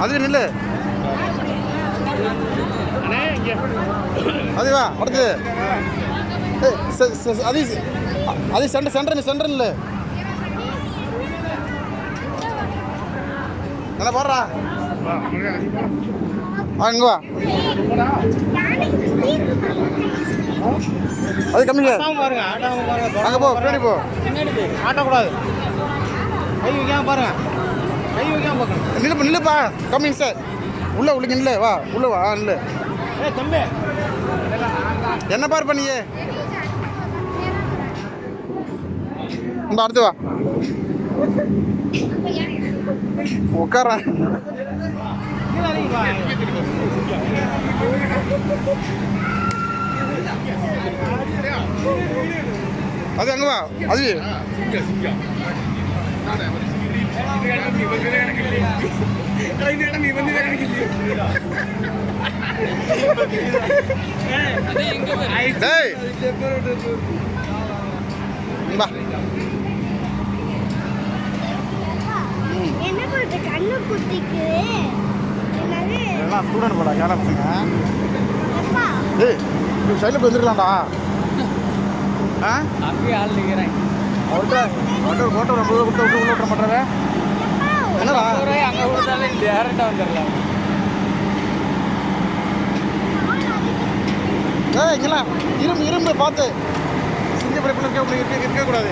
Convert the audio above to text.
அது நில்லு. அதுவா அடுத்து அது சென்டர் இல்லை நல்லா பாடுறா. இங்க வா. அது கம்மி பாருங்க. அங்கே போ, பின்னாடி போ. ஆட்டக்கூடாது. கை வைக்காம பாருங்க. கை வைக்காம பார்க்கணும். நில்லுப்பா. Coming sir. உள்ள நில்லு. வா உள்ள வா. நில்லு. தம்பி என்ன பார் பண்ணியே. இந்த அடுத்து வா. உட்கார. அது அங்க வா. அது ஸ்டூடெண்ட் போடா கேரளா பசங்க. ஏய் சைடில் போய் வந்துருக்கலாம்டா. அப்படியே ஆள் நிற்கிறேன். அவர்கிட்ட ஒரு ஃபோட்டோ 50 ரூபா கொடுத்து உள்ள விட மாட்டாரு. என்னடா அங்கே கொடுத்தாலே டேரெக்டாக வந்துடலாம். இங்கெல்லாம் இரும்பு பார்த்து சிங்க பிடிப்பு இருக்கக்கூடாது.